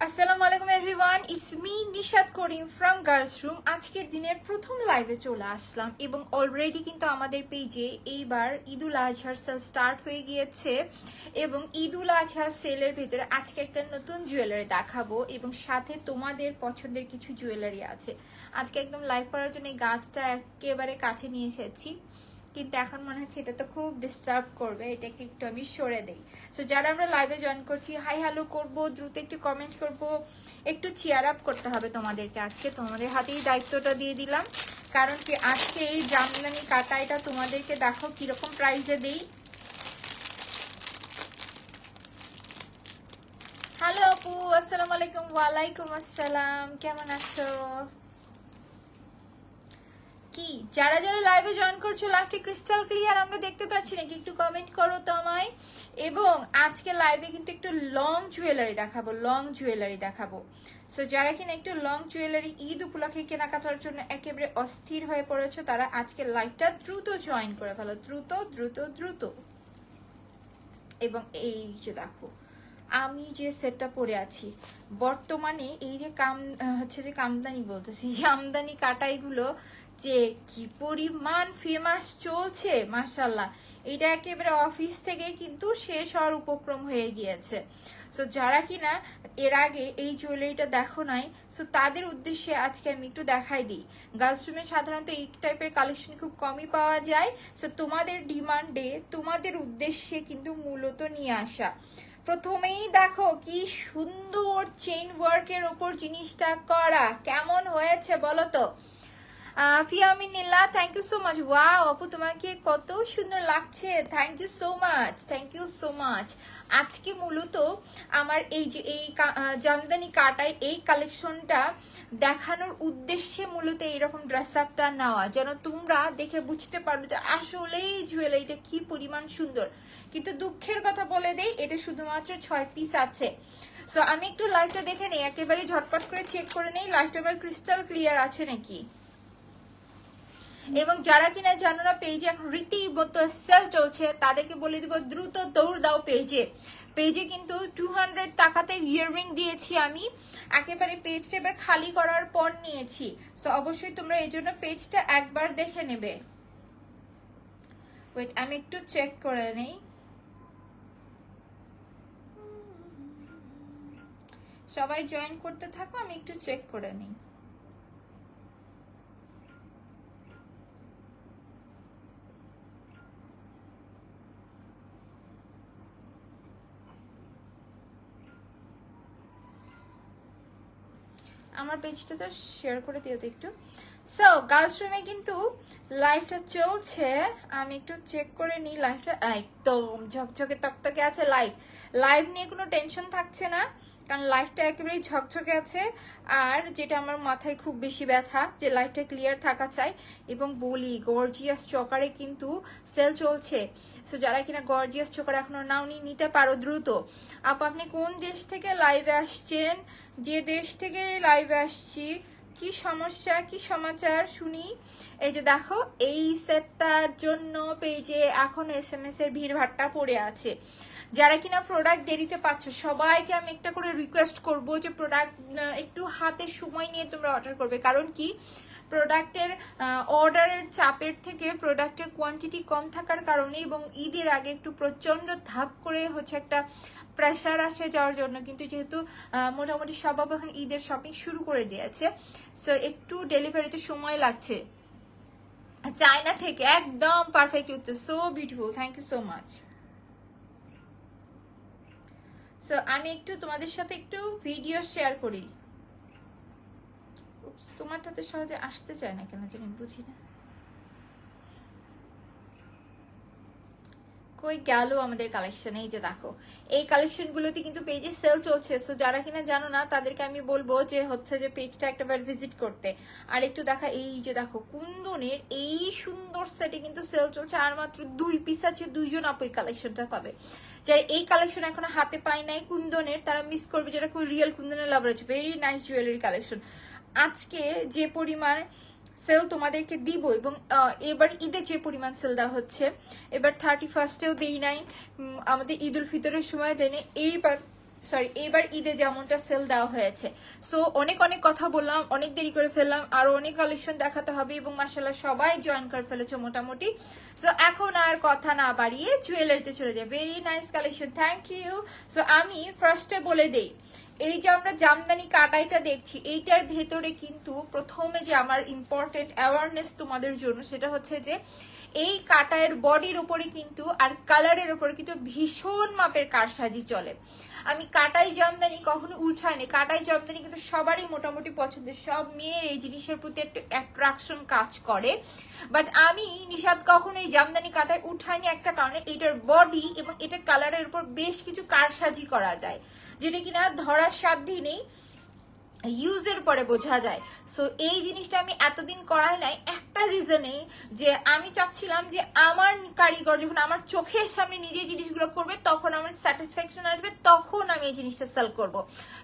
আসসালামু আলাইকুম everyone, it's me Nishat Karim from girls room. আজকের দিনের প্রথম লাইভে চলে আসলাম এবং অলরেডি কিন্তু আমাদের পেজে এইবার ঈদুল আজহার সেল স্টার্ট হয়ে গিয়েছে এবং ঈদুল আজহার সেলের ভিতরে আজকে একটা নতুন জুয়েলারি দেখাবো এবং সাথে তোমাদের পছন্দের কিছু জুয়েলারি আছে। আজকে একদম লাইভ করার জন্য এই গাছটা একেবারে কাছে নিয়ে এসেছি, কিন্তু এখন মনে হচ্ছে এটা তো খুব ডিস্টার্ব করবে, এটাকে একটু আমি সরে দেই। সো যারা আমরা লাইভে জয়েন করছি, হাই হ্যালো করবো, দ্রুত একটু কমেন্ট করবো, একটু চেয়ার আপ করতে হবে তোমাদেরকে। আজকে তোমাদের হাতেই দায়িত্বটা দিয়ে দিলাম, কারণ কি আজকে এই জামদানি কাটাইটা তোমাদেরকে দেখো কিরকম প্রাইসে দেই। হ্যালো আপু, আসসালামু আলাইকুম। ওয়ালাইকুম আসসালাম, কেমন আছো? কি যারা যারা লাইভে জয়েন করছো, লাইভটি ক্রিস্টাল ক্লিয়ার আমরা দেখতে পাচ্ছি নাকি? একটু কমেন্ট করো তো আমায়। এবং আজকে লাইভে কিন্তু একটু লং জুয়েলারি দেখাবো, লং জুয়েলারি দেখাবো। সো যারা কিনা একটু লং জুয়েলারি ঈদ উপলক্ষে কেনাকাটার জন্য একেবারে অস্থির হয়ে পড়েছো, তারা আজকে লাইভটা দ্রুত জয়েন করে ফেলো, দ্রুত দ্রুত দ্রুত। এবং এই যে দেখো আমি যে সেটটা পরে আছি বর্তমানে, এই যে হচ্ছে যে কামদানি বলতেছি, জামদানি কাটাইগুলো যে কি পরিমাণ ফেমাস চলছে মাশাআল্লাহ, এটা একেবারে অফিস থেকে কিন্তু শেষ হওয়ার উপক্রম হয়ে গিয়েছে। সো যারা কিনা এর আগে এই জুয়েলারিটা দেখো নাই, সো তাদের উদ্দেশ্যে আজকে আমি একটু দেখাই দিই। গার্লস রুমে সাধারণত এই টাইপের কালেকশন খুব কমই পাওয়া যায়। সো তোমাদের ডিমান্ডে, তোমাদের উদ্দেশ্যে কিন্তু মূলত নিয়ে আসা। প্রথমেই দেখো কি সুন্দর চেইন ওয়ার্কের ওপর জিনিসটা করা, কেমন হয়েছে বলো তো? ফিয়ামিন নীলা, thank you so much. Wow আপু, তোমাকে কত সুন্দর লাগছে, thank you so much, thank you so much. আজকে মূলত আমার এই যে এই জামদানি কাটাই এই কালেকশনটা দেখানোর উদ্দেশ্যে মূলত এইরকম ড্রেস আপটা নেওয়া, যেন তোমরা দেখে বুঝতে পারো যে আসলেই জুয়েলারিটা কি পরিমাণ সুন্দর। কিন্তু দুঃখের কথা বলে দেই, এটা শুধুমাত্র 6 পিস আছে। সো আমি একটু লাইভটা দেখে নেই, একেবারে ঝটপট করে চেক করে নেই লাইভটা আমার ক্রিস্টাল ক্লিয়ার আছে নাকি। এবং যারা কিনা জানো না পেজে এখন রীতিমতো সেল চলছে, তাদেরকে বলে দিব দ্রুত দৌড় দাও পেজে। পেজে কিন্তু 200 টাকাতে ইয়াররিং দিয়েছি আমি, একেবারে পেজটা এবার খালি করার পর নিয়েছি। সো অবশ্যই তোমরা এই জন্য পেজটা একবার দেখে নেবে। ওয়েট, আমি একটু চেক করে নেই। সবাই জয়েন করতে থাকো, আমি একটু চেক করে নিই। আমার পেজটা তো শেয়ার করে দিও তো একটু। সো গার্লস রুমে কিন্তু লাইভটা চলছে, আমি একটু চেক করে নিই লাইভটা একদম ঝকঝকে তকতকে আছে। লাইভ নিয়ে কোনো টেনশন থাকছে না, কারণ লাইভটা একেবারেই ঝকঝকে আছে। আর যেটা আমার মাথায় খুব বেশি ব্যথা, যে লাইভটা ক্লিয়ার থাকা চাই। এবং বলি গর্জিয়াস চকারে কিন্তু সেল চলছে। সো যারা কিনা গর্জিয়াস চকার এখনো নাওনি, নিতে পারো দ্রুত। আপনি কোন দেশ থেকে লাইভে আসছেন? যে দেশ থেকে লাইভে আসছি, কি সমস্যা, কি সমাচার শুনি। এই যে দেখো এই সেটটার জন্য পেজে এখন SMS এর ভিড় ভাট্টা পড়ে আছে। যারা কিনা প্রোডাক্ট দেরিতে পাচ্ছ, সবাইকে আমি একটা করে রিকোয়েস্ট করব যে প্রোডাক্ট একটু হাতে সময় নিয়ে তোমরা অর্ডার করবে। কারণ কি প্রোডাক্টের অর্ডারের চাপের থেকে প্রোডাক্টের কোয়ান্টিটি কম থাকার কারণে এবং ঈদের আগে একটু প্রচন্ড ধাপ করে হচ্ছে একটা প্রেশার আসে যাওয়ার জন্য, কিন্তু যেহেতু মোটামুটি সব এখন ঈদের শপিং শুরু করে দিয়েছে, সো একটু ডেলিভারিতে সময় লাগছে। চায়না থেকে একদম পারফেক্ট উত্তর, so beautiful, thank you so much. So আমি একটু তোমাদের সাথে একটু ভিডিও শেয়ার করি। তোমারটাতে সহজে আসতে চায় না কেন জানি, বুঝি না কই গেল আমাদের কালেকশন। এই যে দেখো এই কালেকশন গুলোতে কিন্তু পেজে সেল চলছে। সো যারা কিনা জানো না তাদেরকে আমি বলবো যে হচ্ছে যে পেজটা একটাবার ভিজিট করতে। আর একটু দেখা, এই যে দেখো কুন্দনের এই সুন্দর সেটে কিন্তু সেল চলছে, আর মাত্র 2 পিস আছে। 2জন আপু এই কালেকশনটা পাবে। যারা এই কালেকশন এখনো হাতে পায় নাই কুন্দনের, তারা মিস করবে, যেটা খুব রিয়েল কুন্দনের লাভার আছে। Very nice jewellery collection. আজকে যে পরিমাণ সেল তোমাদেরকে দিব, এবং এবার ঈদে যে পরিমাণ সেল দেওয়া হচ্ছে, এবার 31স্টেও দেই নাই, আমাদের ঈদ উল ফিতরের সময় দেয়, এইবার সরি এইবার ঈদে যেমনটা সেল দেওয়া হয়েছে। সো অনেক অনেক কথা বললাম, অনেক দেরি করে ফেললাম, আরো অনেক কালেকশন দেখাতে হবে এবং মাশাআল্লাহ সবাই জয়েন করে ফেলেছে মোটামুটি। সো এখন আর কথা না বাড়িয়ে জুয়েলারিতে চলে যাই। Very nice collection, thank you. So আমি ফার্স্টে বলে দেই, এই যে আমরা জামদানি কাটাইটা দেখছি, এইটার ভেতরে কিন্তু প্রথমে যে আমার ইম্পর্টেন্ট অ্যাওয়ারনেস তোমাদের জন্য সেটা হচ্ছে যে এই কাটায়ের বডির উপরে কিন্তু আর কালারের উপরে কিন্তু ভীষণ মাপের কারসাজি চলে। আমি কাটাই জামদানি কখনো উঠাইনি, কাটাই জামদানি কিন্তু সবারই মোটামুটি পছন্দের, সব মেয়ের এই জিনিসের প্রতি একটা অ্যাট্রাকশন কাজ করে। বাট আমি নিশাদ কখনো এই জামদানি কাটাই উঠাইনি একটা কারণে, এটার বডি এবং এটার কালারের উপর বেশ কিছু কারসাজি করা যায়, যেটা কিনা ধরার সাধ্যই নেই, ইউজের পরে বোঝা যায়। সো এই জিনিসটা আমি এতদিন করাই নাই একটা রিজনে, যে আমি চাচ্ছিলাম যে আমার কারিগর যখন আমার চোখের সামনে নিজে জিনিসগুলো করবে তখন আমার স্যাটিসফ্যাকশন আসবে, তখন আমি এই জিনিসটা সেল করব।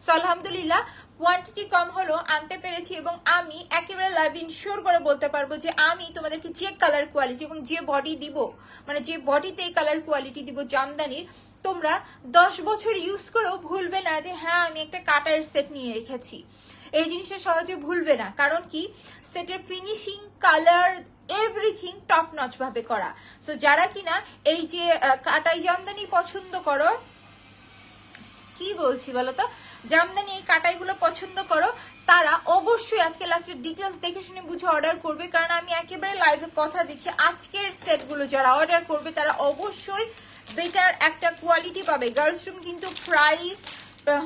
সো আলহামদুলিল্লাহ কোয়ান্টিটি কম হলো আনতে পেরেছি এবং আমি একেবারে লাইভ ইনশিওর করে বলতে পারবো যে আমি তোমাদেরকে যে কালার কোয়ালিটি এবং যে বডি দিব, মানে যে বডিতে এই কালার কোয়ালিটি দিব জামদানির, তোমরা 10 বছর ইউজ করেও ভুলবে না যে হ্যাঁ আমি একটা কাটার সেট নিয়ে রেখেছি। এই জিনিসটা সহজে ভুলবে না, কারণ কি সেটের finishing, colour, everything top notch ভাবে করা। সো যারা কিনা এই যে কাটাই জামদানি পছন্দ করো, কি বলছি বলো তো, জামদানি এই কাটাইগুলো পছন্দ করো, তারা অবশ্যই আজকে লাইভের ডিটেলস দেখে শুনে বুঝে অর্ডার করবে। কারণ আমি একেবারে লাইভে কথা দিচ্ছি, আজকের সেটগুলো যারা অর্ডার করবে তারা অবশ্যই বেটার একটা কোয়ালিটি পাবে। গার্লস রুম কিন্তু প্রাইস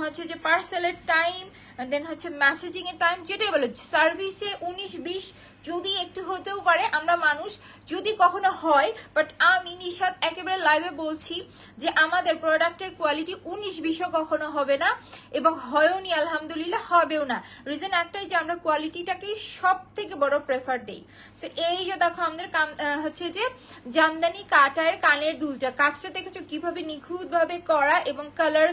হচ্ছে যে পার্সেলের টাইম, দেন হচ্ছে মেসেজিং এর টাইম, যেটাই বলো সার্ভিসে 19-20 যদি একটু হতেও পারে, আমরা মানুষ, যদি কখনো হয়, বাট আমি নিশাদ একেবারে লাইভে বলছি যে আমাদের প্রোডাক্টের কোয়ালিটি 19-20ও কখনো হবে না এবং হয়ও নি, আলহামদুলিল্লাহ হবেও না। রিজন একটাই যে আমরা কোয়ালিটিটাকেই সব থেকে বড় প্রেফার দিই। সো এই যে দেখো আমাদের হচ্ছে যে জামদানি কাটায়ের কানের দুলটা, কাজটা দেখেছো কিভাবে নিখুঁত ভাবে করা এবং কালার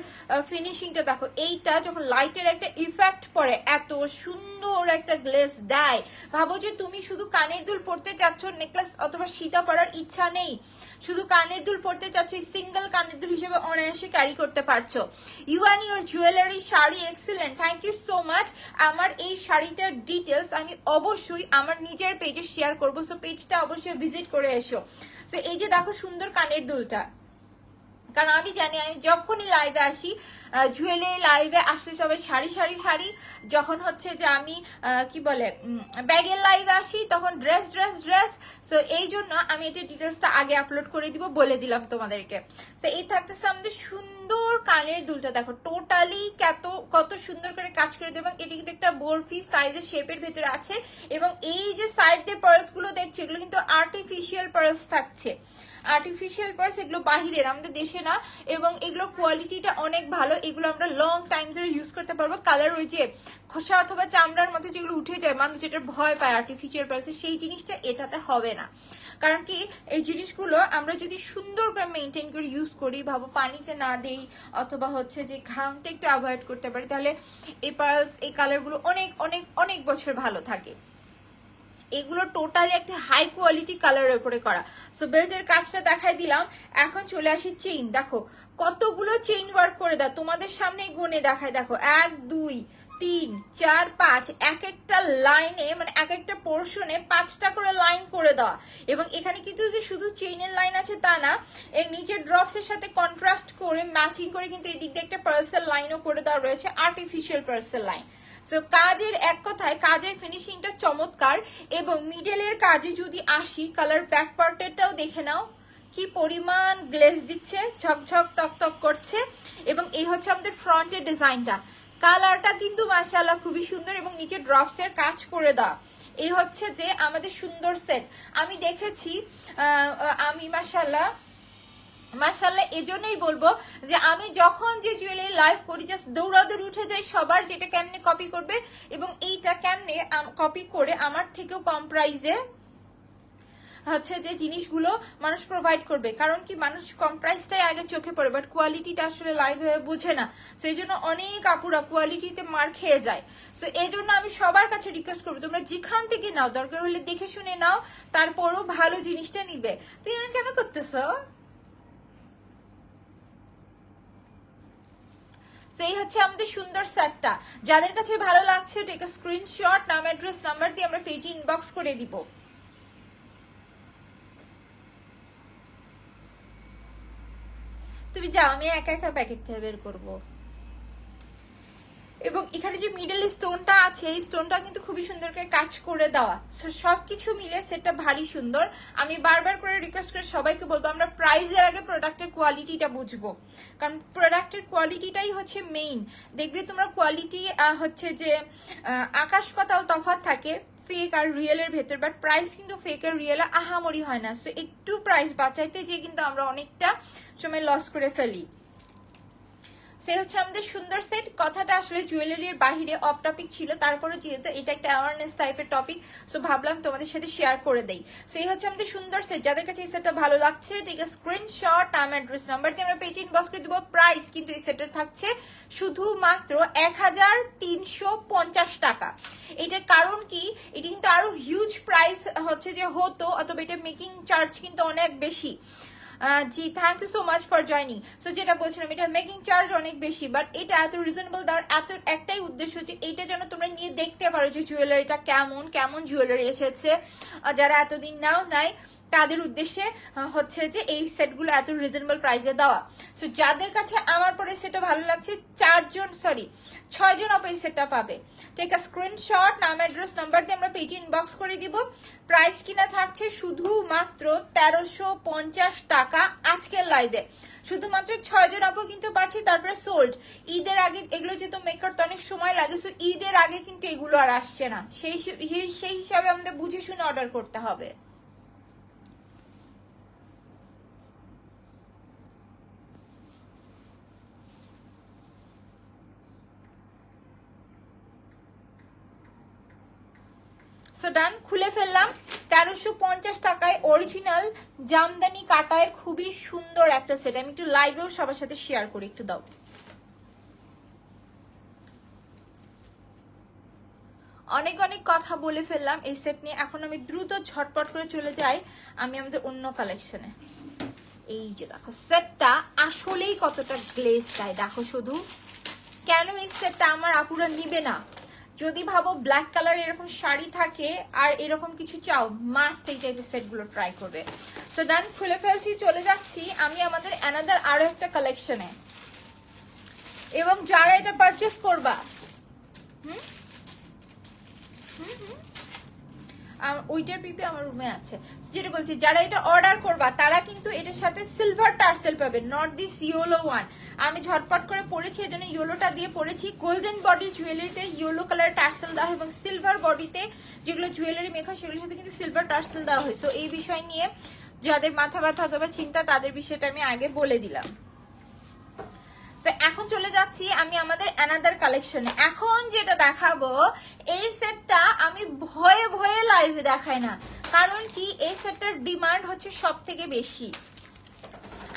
ফিনিশিংটা দেখো, এইটা যখন লাইটের একটা ইফেক্ট পড়ে এত সুন্দর একটা গ্লেজ দেয়। ভাবো যে তুমি শুধু কানের দুল পড়তে চাচ্ছ, নেকলেস অথবা সীতা পরার ইচ্ছা নেই, শুধু কানের দুল পড়তে চাচ্ছ, সিঙ্গেল কানের দুল হিসেবে অনায়াসে ক্যারি করতে পারছো। You and your jewellery sari excellent, thank you so much. আমার এই শাড়িটার ডিটেলস আমি অবশ্যই আমার নিজের পেজে শেয়ার করবো, সো পেজটা অবশ্যই ভিজিট করে এসো। সো এই যে দেখো সুন্দর কানের দুলটা, কারণ আমি জানি আমি যখনই লাইভে আসি, জুয়েলারি লাইভে আসলে সবাই শাড়ি শাড়ি শাড়ি, যখন হচ্ছে যে আমি কি বলে ব্যাগের লাইভে আসি তখন ড্রেস ড্রেস ড্রেস। সো এই জন্য আমি এটা ডিটেলসটা আগে আপলোড করে দিব, বলে দিলাম তোমাদেরকে। তো এই থাকতেছে আমাদের সুন্দর কানের দুলটা, দেখো টোটালি কত সুন্দর করে কাজ করে দেবো। এটা কিন্তু একটা বরফি সাইজের শেপের ভেতরে আছে এবং এই যে সাইড দিয়ে পার্লস গুলো দেখছি এগুলো কিন্তু আর্টিফিশিয়াল পার্লস থাকছে, আর্টিফিশিয়াল পার্স, এগুলো বাহিরের, আমাদের দেশে না, এবং এগুলোর কোয়ালিটিটা অনেক ভালো, এগুলো আমরা লং টাইম ধরে ইউজ করতে পারবো। কালার ওই যে খোসা অথবা চামড়ার মতো যেগুলো উঠে যায়, মানুষ যেটা ভয় পায় আর্টিফিশিয়াল পার্সে, সেই জিনিসটা এটাতে হবে না। কারণ কি এই জিনিসগুলো আমরা যদি সুন্দর করে মেনটেন করে ইউজ করি, ভাবো পানিতে না দেই অথবা হচ্ছে যে ঘামটা একটু অ্যাভয়েড করতে পারি, তাহলে এই পার্লস, এই কালারগুলো অনেক অনেক অনেক বছর ভালো থাকে। এগুলো টোটালি একটা হাই কোয়ালিটি কালারের উপরে করা। সো বেল্টের কাজটা দেখাই দিলাম, এখন চলে আসি চেইন। দেখো কতগুলো চেইন ওয়ার্ক করে দাও, তোমাদের সামনে গুনে দেখায়, দেখো 1 2 3 4 5, এক একটা লাইনে মানে এক একটা পোর্শনে 5টা করে লাইন করে দেওয়া। এবং এখানে কিন্তু যে শুধু চেইনের লাইন আছে তা না, এর নিচে ড্রপস এর সাথে কন্ট্রাস্ট করে ম্যাচিং করে কিন্তু এই দিক দিয়ে একটা পার্সেল লাইনও করে দেওয়া রয়েছে, আর্টিফিশিয়াল পার্সেল লাইন। সো কাজের এক কথায় কাজের ফিনিশিংটা চমৎকার। এবং মিডলের কাজে যদি আসি, কালার ব্যাক পার্টেরটাও দেখে নাও কি পরিমাণ গ্লেজ দিচ্ছে, ঝকঝক তকতক করছে। এবং এই হচ্ছে আমাদের ফ্রন্টের ডিজাইনটা, কালারটা কিন্তু মাশাআল্লাহ খুবই সুন্দর এবং নিচে ড্রপস এর কাজ করে দাও। এই হচ্ছে যে আমাদের সুন্দর সেট। আমি দেখেছি, আমি মাশাআল্লাহ এজন্যই বলবো যে আমি যখন যে জুয়েলারি লাইভ করি জাস্ট দৌড়াদৌড়ি উঠে যাই সবার, যেটা কেমনে কপি করবে এবং এইটা কেমনে কপি করে আমার থেকেও কম প্রাইসে হচ্ছে যে জিনিসগুলো মানুষ প্রোভাইড করবে। কারণ কি মানুষ কম প্রাইসটাই আগে চোখে পড়ে, বাট কোয়ালিটিটা আসলে লাইভ হয়ে বুঝে না। সো এই জন্য অনেক আপুরা কোয়ালিটিতে মার খেয়ে যায়। সো এই জন্য আমি সবার কাছে রিকোয়েস্ট করবো, তোমরা যেখান থেকে নাও দরকার হলে দেখে শুনে নাও, তারপরও ভালো জিনিসটা নিবে। তুই কেন করতেছো? তো এই হচ্ছে আমাদের সুন্দর সেটটা। যাদের কাছে ভালো লাগছে টেক আ স্ক্রিনশট, নাম অ্যাড্রেস নাম্বার দিয়ে আমরা পেজে ইনবক্স করে দিব। তুমি যাও, আমি একা একা প্যাকেট থেকে বের করবো। এবং এখানে যে মিডল স্টোনটা আছে, এই স্টোনটা কিন্তু খুবই সুন্দর করে কাজ করে দেওয়া। সবকিছু মিলে সেটটা ভারী সুন্দর। আমি বারবার করে রিকোয়েস্ট করে সবাইকে বলবো, আমরা প্রাইজের আগে প্রোডাক্টের কোয়ালিটিটা বুঝবো, কারণ প্রোডাক্টের কোয়ালিটিটাই হচ্ছে মেইন। দেখবে তোমরা কোয়ালিটি হচ্ছে যে আকাশ পাতাল তফাৎ থাকে ফেক আর রিয়েলের ভেতর, বাট প্রাইস কিন্তু ফেক আর রিয়েল আহামরি হয় না। সো একটু প্রাইস বাঁচাইতে যে কিন্তু আমরা অনেকটা সময় লস করে ফেলি। সে হচ্ছে আমাদের সুন্দর সেট। কথাটা আসলে জুয়েলারির বাহিরে অফ টপিক ছিল, তারপরে যেহেতু এটা একটা অ্যাওয়ারনেস টাইপের টপিক, সো ভাবলাম তোমাদের সাথে শেয়ার করে দেই। সো এই হচ্ছে আমাদের সুন্দর সেট। যাদের কাছে এই সেটটা ভালো লাগছে টেক আ স্ক্রিনশট, নাম অ্যাড্রেস নাম্বার দিয়ে আমরা পেজে ইনবক্স করে দেবো। প্রাইস কিন্তু এই সেটের থাকছে শুধুমাত্র 1350 টাকা। এটার কারণ কি, এটা কিন্তু আরো হিউজ প্রাইস হচ্ছে যে হতো, অথবা এটা মেকিং চার্জ কিন্তু অনেক বেশি। জি, thank you so much for joining. So যেটা বলছিলাম, এটা মেকিং চার্জ অনেক বেশি, বাট এটা এত রিজনেবল দেওয়ার এত একটাই উদ্দেশ্য হচ্ছে এইটা যেন তোমরা নিয়ে দেখতে পারো যে জুয়েলারিটা কেমন কেমন জুয়েলারি এসেছে। যারা এতদিন নাও নাই তাদের উদ্দেশ্যে হচ্ছে যে এই সেটগুলো এত রিজনেবল প্রাইসে দেওয়া। সো যাদের কাছে আমার পরে সেটা ভালো লাগছে, 6 জন অপ এই সেটটা পাবে। টেক আ স্ক্রিনশট, নাম অ্যাড্রেস নাম্বার দিয়ে আমরা পেজে ইনবক্স করে দিব। প্রাইস কিনা থাকছে শুধুমাত্র 1350 টাকা আজকের লাইভে। শুধুমাত্র 6 জন আপু কিন্তু পাচ্ছি, তারপরে সোল্ড। ঈদের আগে এগুলো যেহেতু মেক করতে অনেক সময় লাগে, সো ঈদের আগে কিন্তু এগুলো আর আসছে না। সেই হিসাবে আমাদের বুঝে শুনে অর্ডার করতে হবে। সো ডান, খুলে ফেললাম। 1350 টাকায় অরিজিনাল জামদানি কাটায়ের খুবই সুন্দর একটা সেট। আমি একটু লাইভেও সবার সাথে শেয়ার করি, একটু দাও। অনেক অনেক কথা বলে ফেললাম এই সেট নিয়ে, এখন আমি দ্রুত ঝটপট করে চলে যাই আমি আমাদের অন্য কালেকশনে। এই যে দেখো সেটটা আসলেই কতটা গ্লেজ চাই, দেখো শুধু। কেন এই সেটটা আমার আপুরা নিবে না? যদি ভাবো ব্ল্যাক কালার এরকম শাড়ি থাকে আর এরকম কিছু চাও, মাস্ট এই টাইপের সেট গুলো ট্রাই করবে। সো ডান, খুলে ফেলছি, চলে যাচ্ছি আমি আমাদের অ্যানাদার আরো একটা কালেকশনে। এবং যারা এটা পারচেস করবা, ওইটার পিপি আমার রুমে আছে, যেটা বলছি যারা এটা অর্ডার করবা তারা কিন্তু এটার সাথে সিলভার টার্সেল পাবে, নট দিস ইয়েলো ওয়ান। আমি ঝটপট করে পড়েছি, এজন্য ইয়েলোটা দিয়ে পড়েছি। গোল্ডেন বডি জুয়েলারিতে ইয়েলো কালার টার্সেল দেওয়া, এবং সিলভার বডিতে যেগুলো জুয়েলারি মেক হয় সেগুলোর সাথে কিন্তু সিলভার টার্সেল দেওয়া হয়েছে। এই বিষয় নিয়ে যাদের মাথা ব্যথা অথবা চিন্তা, তাদের বিষয়টা আমি আগে বলে দিলাম। এখন চলে যাচ্ছি আমি আমাদের অ্যানাদার কালেকশনে। এখন যেটা দেখাবো, এই সেটটা আমি ভয়ে ভয়ে লাইভে দেখাই না, কারণ কি এই সেটটার ডিমান্ড হচ্ছে সব থেকে বেশি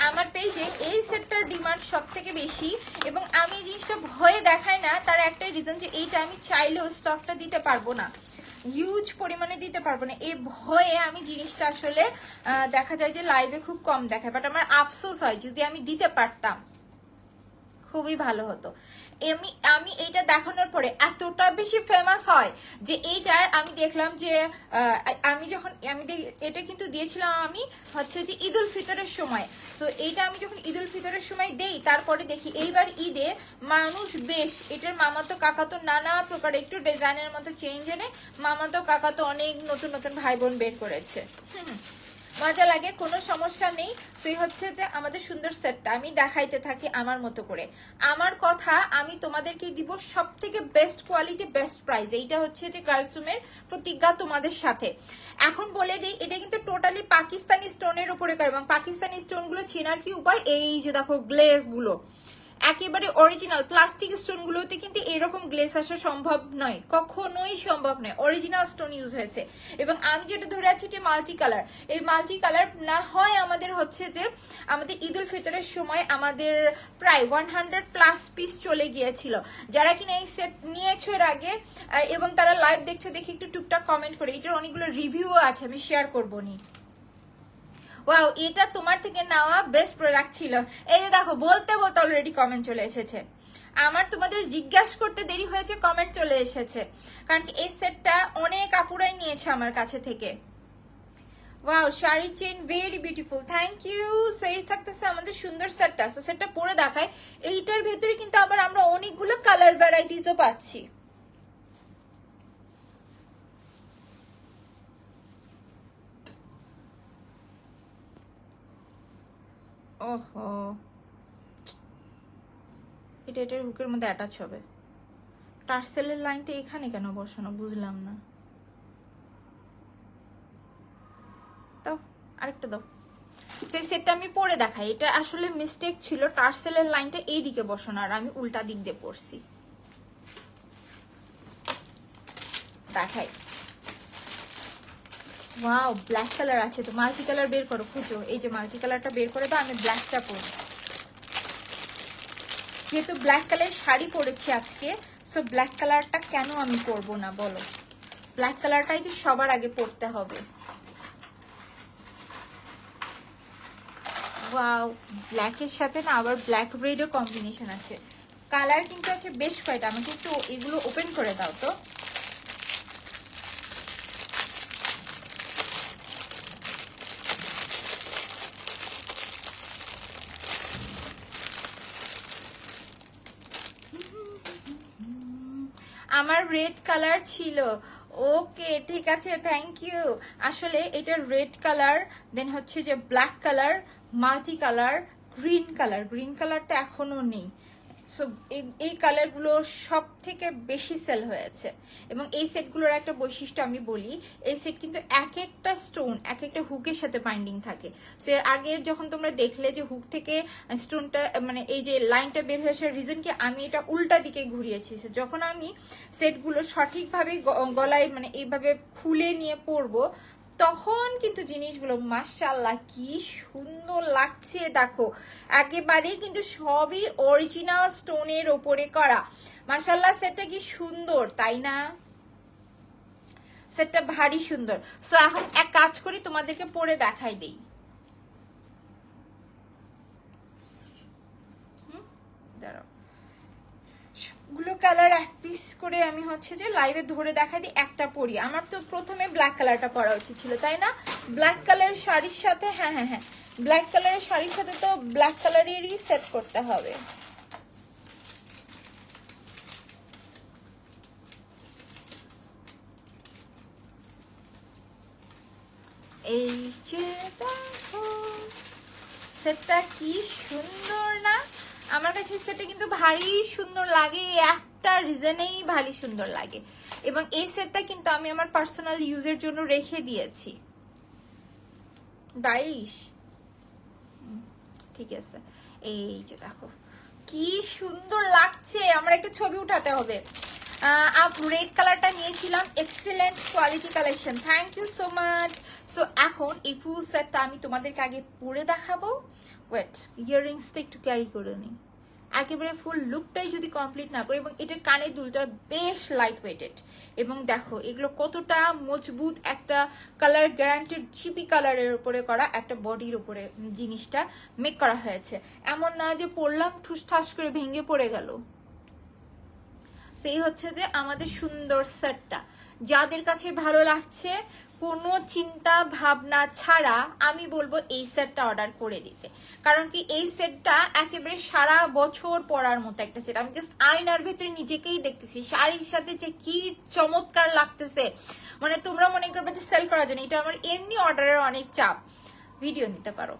আমার পেজে। এই সেটটার ডিমান্ড সব থেকে বেশি, এবং আমি এই জিনিসটা ভয়ে দেখাই না, তার একটাই রিজন যে এইটা আমি চাইলেও স্টকটা দিতে পারবো না, হিউজ পরিমাণে দিতে পারবো না। এই ভয়ে আমি জিনিসটা আসলে দেখা যায় যে লাইভে খুব কম দেখায়, বাট আমার আফসোস হয় যদি আমি দিতে পারতাম, খুবই ভালো হতো। আমি এইটা দেখানোর পরে এতটা বেশি ফেমাস হয় যে এইটার আমি দেখলাম যে আমি যখন এটা কিন্তু দিয়েছিলাম আমি হচ্ছে যে ঈদ উল ফিতরের সময়। সো এইটা আমি যখন ঈদ উল ফিতরের সময় দেই, তারপরে দেখি এইবার ঈদে মানুষ বেশ এটার মামাতো কাকাতো নানা প্রকার একটু ডিজাইনের মতো চেঞ্জ এনে মামাতো কাকাতো অনেক নতুন নতুন ভাই বোন বের করেছে। মজা লাগে, কোনো সমস্যা নেই। সেই হচ্ছে যে আমাদের সুন্দর সেটটা আমি দেখাইতে থাকি আমার মতো করে। আমার কথা আমি তোমাদেরকে দিব সব থেকে বেস্ট কোয়ালিটি, বেস্ট প্রাইস। এইটা হচ্ছে যে গার্লসুমের প্রতিজ্ঞা তোমাদের সাথে। এখন বলে দিই, এটা কিন্তু টোটালি পাকিস্তানি স্টোনের উপরে করে, এবং পাকিস্তানি স্টোন গুলো চেনার কি উপায়, এই যে দেখো গ্লেজ গুলো একেবারে অরিজিনাল। প্লাস্টিক স্টোন গুলোতে কিন্তু এরকম গ্লেস আসা সম্ভব নয়, কখনোই সম্ভব নয়। অরিজিনাল স্টোন ইউজ হয়েছে, এবং আমি যেটা ধরে আছি এটা মাল্টি কালার। এই মাল্টি কালার না হয় আমাদের হচ্ছে যে আমাদের ঈদ উল ফিতরের সময় আমাদের প্রায় 100+ পিস চলে গিয়েছিল। যারা কিনা এই সেট নিয়েছো এর আগে এবং তারা লাইভ দেখছো, দেখি একটু টুকটাক কমেন্ট করে। এটার অনেকগুলো রিভিউ আছে, আমি শেয়ার করবো নি। ওয়াও, এটা তোমার থেকে নেওয়া বেস্ট প্রোডাক্ট ছিল। এই যে দেখো, বলতে বলতে অলরেডি কমেন্ট চলে এসেছে। আমার তোমাদের জিজ্ঞাসা করতে দেরি হয়েছে, কমেন্ট চলে এসেছে, কারণ কি এই সেটটা অনেক আপুরাই নিয়েছে আমার কাছে থেকে। Wow, sari chain very beautiful, thank you. So এই থাকতেছে আমাদের সুন্দর সেটটা। সো সেটটা পরে দেখায়। এইটার ভেতরে কিন্তু আবার আমরা অনেকগুলো কালার ভ্যারাইটিসও পাচ্ছি। ওহো, এটা এটার হুকের মধ্যে অ্যাটাচ হবে। টার্সেলের লাইনটা এখানে কেন বসানো বুঝলাম না। দাও, আরেকটা দাও। সেই সেটটা আমি পরে দেখাই। এটা আসলে মিস্টেক ছিল, টার্সেলের লাইনটা এই দিকে বসানো, আর আমি উল্টা দিক দিয়ে পড়ছি। দেখাই। ওয়াও, ব্ল্যাক কালার আছে তো, মাল্টি কালার বের করো, খুঁজো। এই যে মাল্টি কালারটা বের করে দাও, আমি ব্ল্যাকটা পরি। যেহেতু ব্ল্যাক কালার শাড়ি পরেছি আজকে, সো ব্ল্যাক কালারটা কেন আমি পরবো না বলো? ব্ল্যাক কালারটাই তো সবার আগে পরতে হবে। ওয়াও, ব্ল্যাকের সাথে না আবার ব্ল্যাক রেডও কম্বিনেশন আছে। কালার কিন্তু আছে বেশ কয়টা। আমাকে একটু এগুলো ওপেন করে দাও তো। আমার রেড কালার ছিল। ওকে, ঠিক আছে, থ্যাংক ইউ। আসলে এটা রেড কালার, দেন হচ্ছে যে black colour, multi colour, green colour. Green কালারটা এখনো নেই। সো এই কালারগুলো সব থেকে বেশি সেল হয়েছে। এবং এই সেটগুলোর একটা বৈশিষ্ট্য আমি বলি, এই সেট কিন্তু এক একটা স্টোন এক একটা হুকের সাথে বাইন্ডিং থাকে। সো এর আগে যখন তোমরা দেখলে যে হুক থেকে স্টোনটা মানে এই যে লাইনটা বের হয়ে আসার রিজন কি, আমি এটা উল্টা দিকে ঘুরিয়েছি। যখন আমি সেটগুলো সঠিকভাবে গলায় মানে এইভাবে খুলে নিয়ে পরবো, তখন কিন্তু জিনিসগুলো মাশাআল্লাহ কি সুন্দর লাগছে। দেখো একেবারেই কিন্তু সবই অরিজিনাল স্টোনের ওপরে করা। মাশাআল্লাহ, সেটটা কি সুন্দর তাই না? সেটটা ভারী সুন্দর। সো এখন এক কাজ করি, তোমাদেরকে পরে দেখাই দেই। দাঁড়াও, সবগুলো কালার এক পিস করে আমি হচ্ছে যে লাইভে ধরে দেখা দিই, একটা পরি। আমার তো প্রথমে ব্ল্যাক কালারটা পরা উচিত ছিল তাই না? ব্ল্যাক কালারের শাড়ির সাথে, হ্যাঁ হ্যাঁ হ্যাঁ, ব্ল্যাক কালারের শাড়ির সাথে তো ব্ল্যাক কালারেরই সেট করতে হবে। এই যে দেখো সেটটা কি সুন্দর না? আমার কাছে সেটটা কিন্তু ভারী সুন্দর লাগে, একটা রিজনেই ভারী সুন্দর লাগে। এবং এই সেটটা কিন্তু আমি আমার পার্সোনাল ইউজের জন্য রেখে দিয়েছি। 22, ঠিক আছে। এই যে দেখো কি সুন্দর লাগছে, আমার একটা ছবি উঠাতে হবে। রেড কালারটা নিয়েছিলাম, excellent quality collection, thank you so much. So এখন এই ফুল সেটটা আমি তোমাদেরকে আগে পরে দেখাবো। ওয়েট, ইয়াররিংসটা একটু ক্যারি করে নিই। একেবারে ফুল লুকটাই যদি কমপ্লিট না করি, এবং এটার কানের দুলটা বেশ লাইট ওয়েটেড। এবং দেখো এগুলো কতটা মজবুত, একটা কালার গ্যারান্টেড চিপি কালারের উপরে করা একটা বডির উপরে জিনিসটা মেক করা হয়েছে। এমন না যে পরলাম ঠুস ঠাস করে ভেঙে পড়ে গেল। সেই হচ্ছে যে আমাদের সুন্দর সেটটা। যাদের কাছে ভালো লাগছে কোনো চিন্তা ভাবনা ছাড়া আমি বলবো এই সেটটা অর্ডার করে দিতে। কারণ কি এই সেটটা একেবারে সারা বছর পরার মতো একটা সেট। আমি জাস্ট আয়নার ভেতরে নিজেকেই দেখতেছি শাড়ির সাথে যে কি চমৎকার লাগতেছে। মানে তোমরা মনে করবে যে সেল করার জন্য, এটা আমার এমনি অর্ডারের অনেক চাপ, ভিডিও নিতে পারো।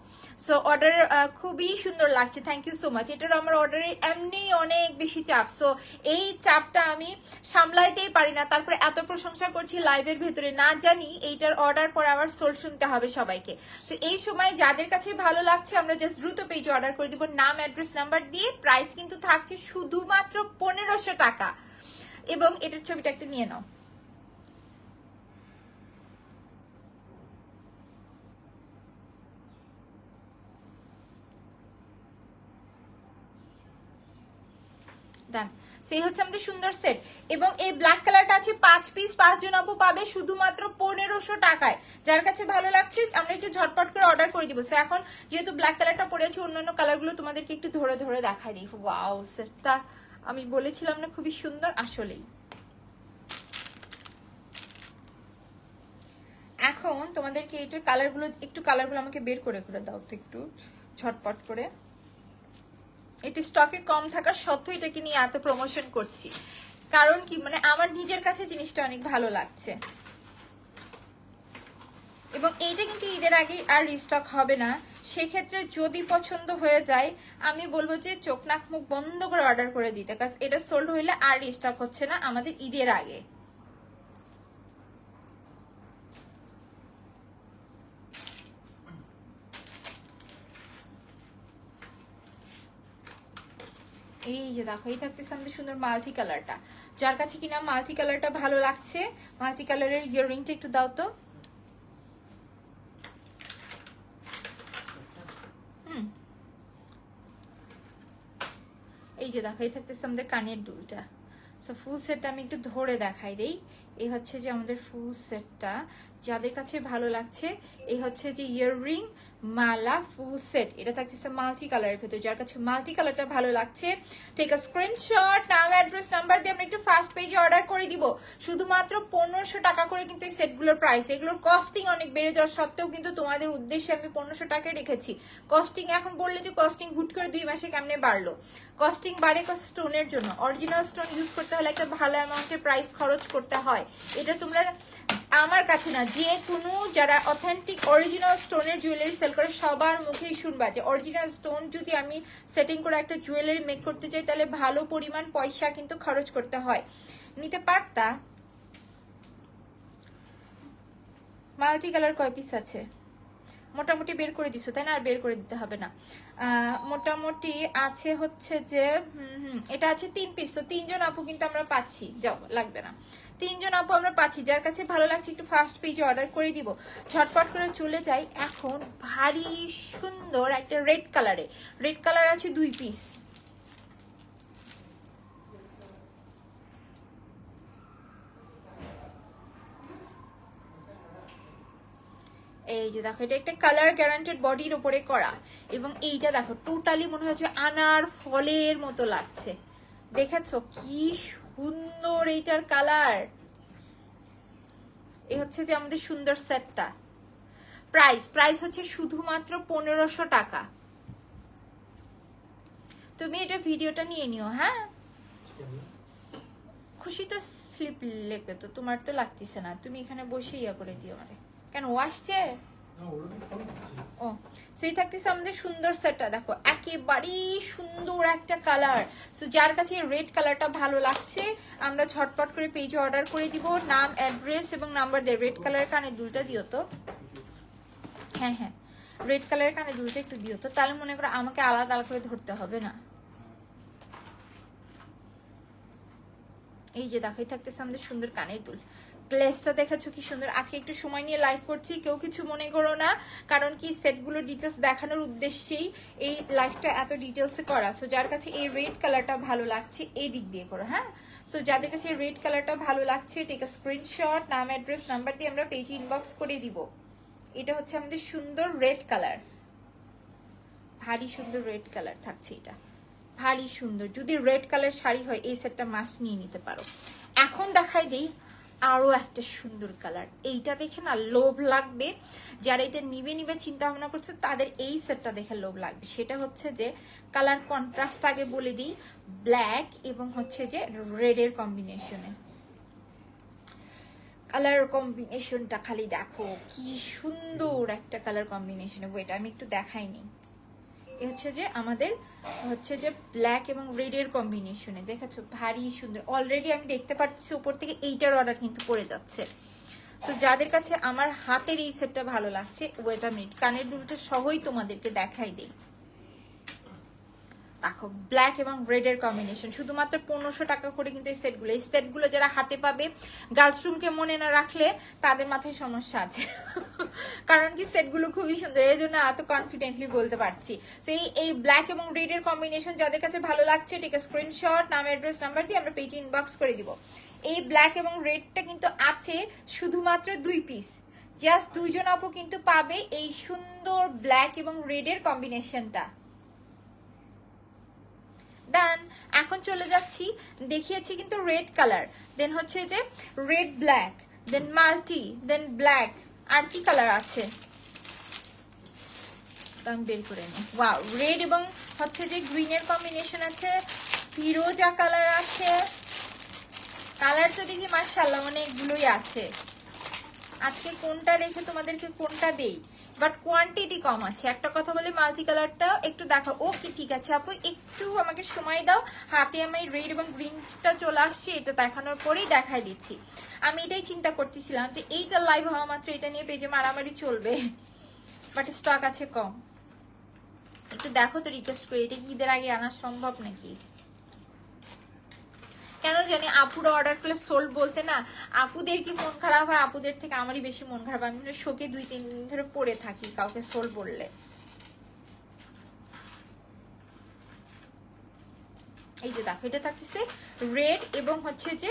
সো অর্ডার খুবই সুন্দর লাগছে, থ্যাংক ইউ সো মাচ। এটার আমার অর্ডারে এমনি অনেক বেশি চাপ। সো এই চাপটা আমি সামলাইতেই পারি না, তারপরে এত প্রশংসা করছি লাইভের ভেতরে, না জানি এইটার অর্ডার পরে আবার সোল শুনতে হবে সবাইকে। সো এই সময় যাদের কাছে ভালো লাগছে আমরা জাস্ট দ্রুত পেজে অর্ডার করে দিব, নাম অ্যাড্রেস নাম্বার দিয়ে। প্রাইস কিন্তু থাকছে শুধুমাত্র 1500 টাকা। এবং এটার ছবিটা একটা নিয়ে নাও। ডান। সেই হচ্ছে আমাদের সুন্দর সেট। এবং এই ব্ল্যাক কালারটা আছে 5 পিস, 5 জন আপু পাবে শুধুমাত্র 1500 টাকায়। যার কাছে ভালো লাগছে আমরা একটু ঝটপট করে অর্ডার করে দিব। সো এখন যেহেতু ব্ল্যাক কালারটা পরে আছে, অন্যান্য কালারগুলো তোমাদেরকে একটু ধরে ধরে দেখাই দিই। ওয়াও, সেটটা আমি বলেছিলাম না খুবই সুন্দর, আসলেই। এখন তোমাদেরকে এটার কালারগুলো আমাকে বের করে করে দাও তো একটু ঝটপট করে। এটা স্টকে কম থাকা সত্ত্বেও এটাকে নিয়ে এত প্রমোশন করছি, কারণ কি মানে আমার নিজের কাছে জিনিসটা অনেক ভালো লাগছে। এবং এইটা কিন্তু ঈদের আগে আর রিস্টক হবে না। সেক্ষেত্রে যদি পছন্দ হয়ে যায় আমি বলবো যে চোখ নাক মুখ বন্ধ করে অর্ডার করে দিতে, কারণ এটা সোল্ড হইলে আর রিস্টক হচ্ছে না আমাদের ঈদের আগে। এই যে দেখো, এই থাকতেছে আমাদের সুন্দর মাল্টি কালারটা। যার কাছে কিনা মাল্টি কালারটা ভালো লাগছে, মাল্টি কালারের ইয়াররিংটা একটু দাও তো। এই যে দেখো, এই থাকতেছে আমাদের কানের দুলটা। সো ফুল সেটটা আমি একটু ধরে দেখাই দেই। এই হচ্ছে যে আমাদের ফুল সেটটা, যাদের কাছে ভালো লাগছে। এই হচ্ছে যে ইয়াররিং, মালা, ফুল সেট। এটা থাকতেছে মাল্টি কালারের ভেতর। যার কাছে মাল্টি কালারটা ভালো লাগছে টেক আ স্ক্রিনশট, নাম, অ্যাড্রেস, নাম্বার দিয়ে আমরা একটু ফার্স্ট পেজে অর্ডার করে দিব। শুধুমাত্র 1500 টাকা করে কিন্তু এই সেটগুলোর প্রাইস। এগুলোর কস্টিং অনেক বেড়ে যাওয়ার সত্ত্বেও কিন্তু তোমাদের উদ্দেশ্যে আমি 1500 টাকায় রেখেছি। কস্টিং এখন বললে যে কস্টিং হুট করে 2 মাসে কেমনে বাড়লো? কস্টিং বাড়ে স্টোনের জন্য। অরিজিনাল স্টোন ইউজ করতে হলে একটা ভালো অ্যামাউন্টের প্রাইস খরচ করতে হয়। এটা তোমরা আমার কাছে না, যে কোনো যারা অথেন্টিক অরিজিনাল স্টোনের জুয়েলারি সেল করে সবার মুখেই শুনবা যে অরিজিনাল স্টোন যদি আমি সেটিং করে একটা জুয়েলারি মেক করতে চাই তাহলে ভালো পরিমাণ পয়সা কিন্তু খরচ করতে হয়। নিতে পারতা? মাল্টি কালার কয় পিস আছে? মোটামুটি বের করে দিছো তাই না? আর বের করে দিতে হবে না। মোটামুটি আছে হচ্ছে যে এটা আছে 3 পিস। তো 3 জন আপু কিন্তু আমরা পাচ্ছি। যাও, লাগবে না। 3 জন আপু আমরা পাচ্ছি। যার কাছে ভালো লাগছে একটু ফার্স্ট পেজে অর্ডার করে দিব। ঝটপট করে চলে যাই এখন ভারী সুন্দর একটা রেড কালারে। রেড কালার আছে 2 পিস। এই যে দেখো, এটা একটা কালার গ্যারান্টেড বডির উপরে করা। এবং এইটা দেখো টোটালি মনে হচ্ছে আনার ফলের মতো লাগছে। দেখেছো কি সুন্দর এইটার কালার? এই হচ্ছে যে আমাদের সুন্দর সেটটা। প্রাইস হচ্ছে শুধুমাত্র 1500 টাকা। তুমি এটা ভিডিওটা নিয়ে নিও। হ্যাঁ, খুশি তো স্লিপ লিখবে তো, তোমার তো লাগতেছে না। তুমি এখানে বসে ইয়া করে দিও মানে। কেন, ও আসছে? ও, সেই থাকতেছে আমাদের সুন্দর সেটটা। দেখো একেবারেই সুন্দর একটা কালার। সো যার কাছে রেড কালারটা ভালো লাগছে আমরা ঝটপট করে পেজে অর্ডার করে দিব। নাম, অ্যাড্রেস এবং নাম্বার দিয়ে। রেড কালারের কানের দুলটা দিও তো। হ্যাঁ হ্যাঁ, রেড কালারের কানের দুলটা একটু দিও তো, তাহলে মনে করো আমাকে আলাদা আলাদা করে ধরতে হবে না। এই যে দেখো, থাকতেছে আমাদের সুন্দর কানের দুল। গ্লেসটা দেখেছো কি সুন্দর। আজকে একটু সময় নিয়ে লাইভ করছি, কেউ কিছু মনে করো না। কারণ কি সেটগুলো ডিটেলস দেখানোর উদ্দেশ্যেই এই লাইভটা এত ডিটেলসে করা। সো যার কাছে এই রেড কালারটা ভালো লাগছে এই দিক দিয়ে করো। হ্যাঁ, সো যাদের কাছে রেড কালারটা ভালো লাগছে টেক আ স্ক্রিনশট, নাম, অ্যাড্রেস, নাম্বার দিয়ে আমরা পেজে ইনবক্স করে দিব। এটা হচ্ছে আমাদের সুন্দর রেড কালার, ভারী সুন্দর রেড কালার থাকছে এটা, ভারী সুন্দর। যদি রেড কালার শাড়ি হয় এই সেটটা মাস্ট নিয়ে নিতে পারো। এখন দেখাই দিই আরো একটা সুন্দর কালার। এইটা দেখে না লোভ লাগবে, যারা এটা নিবে চিন্তা ভাবনা করছে তাদের এই সেটটা দেখে লোভ লাগবে। সেটা হচ্ছে যে কালার কন্ট্রাস্ট আগে বলে দিই, ব্ল্যাক এবং হচ্ছে যে রেডের কম্বিনেশনে। কালার কম্বিনেশনটা খালি দেখো কি সুন্দর একটা কালার কম্বিনেশনে। ওয়েট আমি একটু দেখাইনি। এ হচ্ছে যে আমাদের হচ্ছে যে ব্ল্যাক এবং রেড এর কম্বিনেশনে। দেখেছো ভারী সুন্দর। অলরেডি আমি দেখতে পাচ্ছি উপর থেকে এইটার অর্ডার কিন্তু পড়ে যাচ্ছে। তো যাদের কাছে আমার হাতের এই সেটটা ভালো লাগছে, ওয়েট আ মিনিট, কানের দুলটা সহই তোমাদেরকে দেখাই দেই। দেখো ব্ল্যাক এবং রেড এর কম্বিনেশন, শুধুমাত্র 1500 টাকা করে কিন্তু এই সেটগুলো যারা হাতে পাবে, গার্লস রুমকে মনে না রাখলে তাদের মাথায় সমস্যা আছে। কারণ কি সেটগুলো খুবই সুন্দর, এই জন্য এত কনফিডেন্টলি বলতে পারছি। তো এই ব্ল্যাক এবং রেড এর কম্বিনেশন যাদের কাছে ভালো লাগছে টেক আ স্ক্রিনশট, নাম, অ্যাড্রেস, নাম্বার দিয়ে আমরা পেজে ইনবক্স করে দিব। এই ব্ল্যাক এবং রেডটা কিন্তু আছে শুধুমাত্র 2 পিস। জাস্ট 2 জন আপু কিন্তু পাবে এই সুন্দর ব্ল্যাক এবং রেড এর কম্বিনেশনটা। ডান। এখন চলে যাচ্ছি, দেখিয়েছি কিন্তু রেড কালার, দেন হচ্ছে যে রেড ব্ল্যাক, দেন মাল্টি, দেন ব্ল্যাক, আর কি কালার আছে আমি বের করে নিই। ওয়াও, রেড এবং হচ্ছে যে গ্রিনের কম্বিনেশন আছে, ফিরোজা কালার আছে, কালার তো দেখি মাশাআল্লাহ অনেকগুলোই আছে। আজকে কোনটা রেখে তোমাদেরকে কোনটা দেই, বাট কোয়ান্টিটি কম আছে। একটা কথা বলি, মাল্টি কালারটা একটু দেখো। ওকে ঠিক আছে আপু, একটু আমাকে সময় দাও, হাতে আমি রেড এবং গ্রিনটা চলে আসছে, এটা দেখানোর পরেই দেখাই দিচ্ছি। আমি এটাই চিন্তা করতেছিলাম যে এইটা লাইভ হওয়া মাত্র এটা নিয়ে পেজে মারামারি চলবে, বাট স্টক আছে কম। একটু দেখো তো, রিকোয়েস্ট করি, এটা কি ঈদের আগে আনা সম্ভব নাকি? কেন জানি আপুরা অর্ডার করলে সোল্ড বলতে না, আপুদের কি মন খারাপ হয়, আপুদের থেকে আমারই বেশি মন খারাপ। আমি শোকে 2-3 দিন ধরে পড়ে থাকি কাউকে সোল্ড বললে। এই যে দেখো, এটা থাকতেছে রেড এবং হচ্ছে যে